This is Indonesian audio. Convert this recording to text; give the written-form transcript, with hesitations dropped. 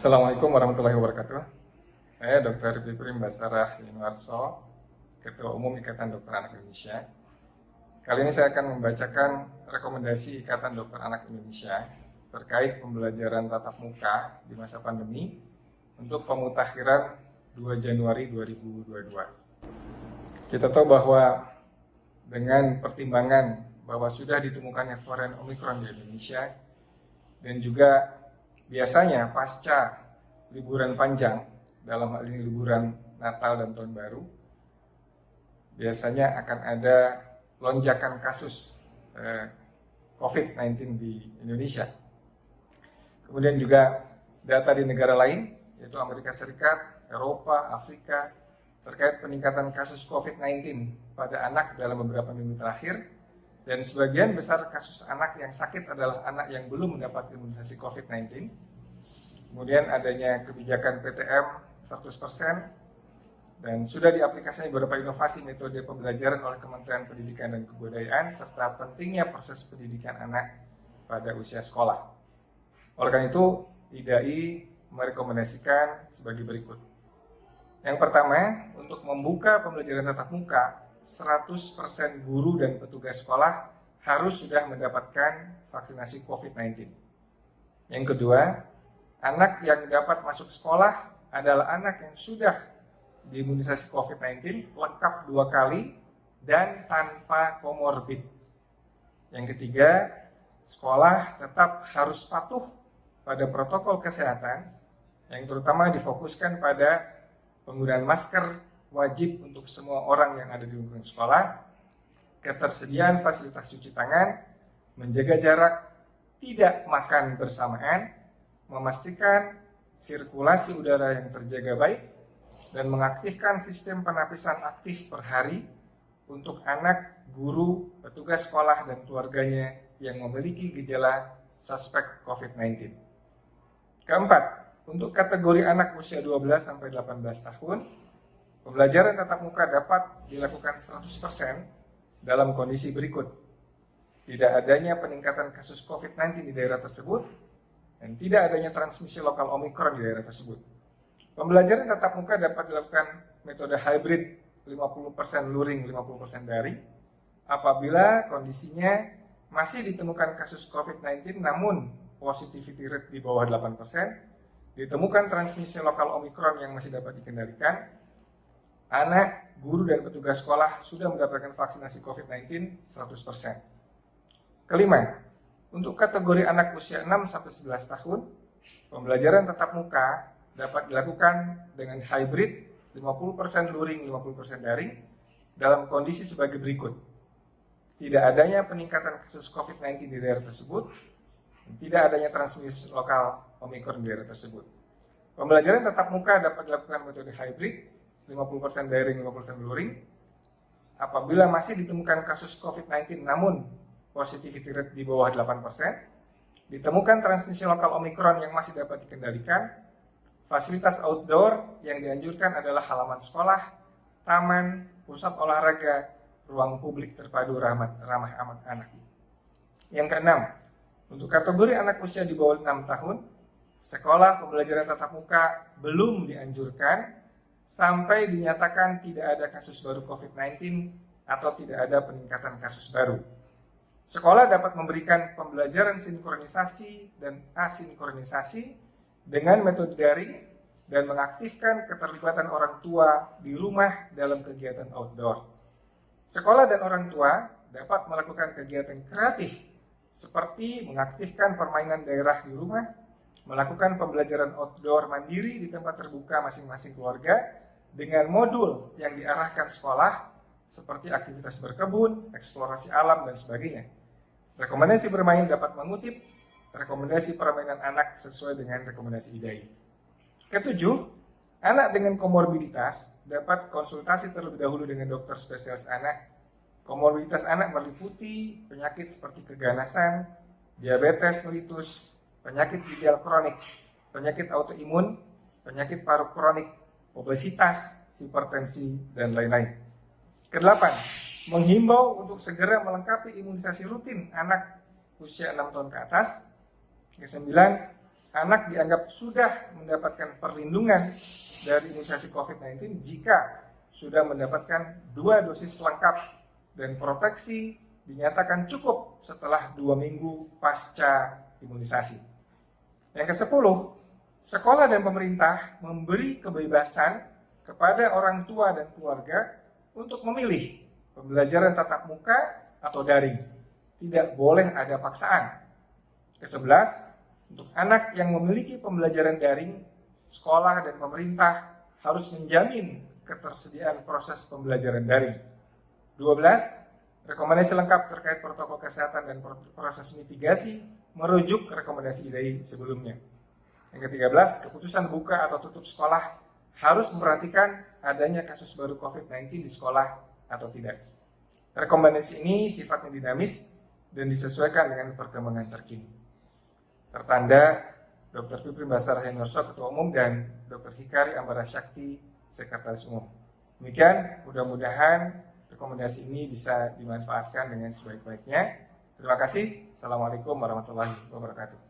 Assalamualaikum warahmatullahi wabarakatuh. Saya Dr. Biprim Basarah Yunwarso, Ketua Umum Ikatan Dokter Anak Indonesia. Kali ini saya akan membacakan rekomendasi Ikatan Dokter Anak Indonesia terkait pembelajaran tatap muka di masa pandemi untuk pemutakhiran 2 Januari 2022. Kita tahu bahwa dengan pertimbangan bahwa sudah ditemukannya varian Omicron di Indonesia dan juga biasanya pasca liburan panjang, dalam hal ini liburan Natal dan Tahun Baru, biasanya akan ada lonjakan kasus COVID-19 di Indonesia. Kemudian juga data di negara lain, yaitu Amerika Serikat, Eropa, Afrika, terkait peningkatan kasus COVID-19 pada anak dalam beberapa minggu terakhir. Dan sebagian besar kasus anak yang sakit adalah anak yang belum mendapat imunisasi COVID-19. Kemudian adanya kebijakan PTM 100%, dan sudah diaplikasikan beberapa inovasi metode pembelajaran oleh Kementerian Pendidikan dan Kebudayaan, serta pentingnya proses pendidikan anak pada usia sekolah. Oleh karena itu, IDAI merekomendasikan sebagai berikut. Yang pertama, untuk membuka pembelajaran tatap muka, 100% guru dan petugas sekolah harus sudah mendapatkan vaksinasi COVID-19. Yang kedua, anak yang dapat masuk sekolah adalah anak yang sudah diimunisasi COVID-19 lengkap 2 kali dan tanpa komorbid. Yang ketiga, sekolah tetap harus patuh pada protokol kesehatan yang terutama difokuskan pada penggunaan masker wajib untuk semua orang yang ada di lingkungan sekolah, ketersediaan fasilitas cuci tangan, menjaga jarak, tidak makan bersamaan, memastikan sirkulasi udara yang terjaga baik, dan mengaktifkan sistem penapisan aktif per hari untuk anak, guru, petugas sekolah, dan keluarganya yang memiliki gejala suspek COVID-19. Keempat, untuk kategori anak usia 12-18 tahun, pembelajaran tatap muka dapat dilakukan 100% dalam kondisi berikut. Tidak adanya peningkatan kasus COVID-19 di daerah tersebut dan tidak adanya transmisi lokal Omicron di daerah tersebut. Pembelajaran tatap muka dapat dilakukan metode hybrid 50% luring, 50% daring apabila kondisinya masih ditemukan kasus COVID-19 namun positivity rate di bawah 8%, ditemukan transmisi lokal Omicron yang masih dapat dikendalikan, anak, guru, dan petugas sekolah sudah mendapatkan vaksinasi COVID-19 100%. Kelima, untuk kategori anak usia 6-11 tahun, pembelajaran tatap muka dapat dilakukan dengan hybrid 50% luring, 50% daring dalam kondisi sebagai berikut. Tidak adanya peningkatan kasus COVID-19 di daerah tersebut, tidak adanya transmisi lokal Omicron di daerah tersebut. Pembelajaran tatap muka dapat dilakukan metode hybrid 50% daring, 50% luring apabila masih ditemukan kasus COVID-19 namun positivity rate di bawah 8%, ditemukan transmisi lokal Omicron yang masih dapat dikendalikan, fasilitas outdoor yang dianjurkan adalah halaman sekolah, taman, pusat olahraga, ruang publik terpadu ramah anak. Yang keenam, untuk kategori anak usia di bawah 6 tahun, sekolah pembelajaran tatap muka belum dianjurkan sampai dinyatakan tidak ada kasus baru COVID-19 atau tidak ada peningkatan kasus baru. Sekolah dapat memberikan pembelajaran sinkronisasi dan asinkronisasi dengan metode daring dan mengaktifkan keterlibatan orang tua di rumah dalam kegiatan outdoor. Sekolah dan orang tua dapat melakukan kegiatan kreatif seperti mengaktifkan permainan daerah di rumah, melakukan pembelajaran outdoor mandiri di tempat terbuka masing-masing keluarga dengan modul yang diarahkan sekolah seperti aktivitas berkebun, eksplorasi alam, dan sebagainya. Rekomendasi bermain dapat mengutip rekomendasi permainan anak sesuai dengan rekomendasi IDAI. Ketujuh, anak dengan komorbiditas dapat konsultasi terlebih dahulu dengan dokter spesialis anak. Komorbiditas anak meliputi penyakit seperti keganasan, diabetes mellitus, penyakit ginjal kronik, penyakit autoimun, penyakit paru kronik, obesitas, hipertensi, dan lain-lain. Kedelapan, menghimbau untuk segera melengkapi imunisasi rutin anak usia 6 tahun ke atas. Kesembilan, anak dianggap sudah mendapatkan perlindungan dari imunisasi COVID-19 jika sudah mendapatkan 2 dosis lengkap dan proteksi dinyatakan cukup setelah 2 minggu pasca imunisasi. Yang ke-10, sekolah dan pemerintah memberi kebebasan kepada orang tua dan keluarga untuk memilih pembelajaran tatap muka atau daring. Tidak boleh ada paksaan. Ke-11, untuk anak yang memiliki pembelajaran daring, sekolah dan pemerintah harus menjamin ketersediaan proses pembelajaran daring. 12, rekomendasi lengkap terkait protokol kesehatan dan proses mitigasi merujuk rekomendasi IDAI sebelumnya. Yang ke-13, keputusan buka atau tutup sekolah harus memperhatikan adanya kasus baru COVID-19 di sekolah atau tidak. Rekomendasi ini sifatnya dinamis dan disesuaikan dengan perkembangan terkini. Tertanda Dr. Piprim Basar Henurso, Ketua Umum, dan Dr. Hikari Ambara Syakti, Sekretaris Umum. Demikian, mudah-mudahan rekomendasi ini bisa dimanfaatkan dengan sebaik-baiknya. Terima kasih. Assalamualaikum warahmatullahi wabarakatuh.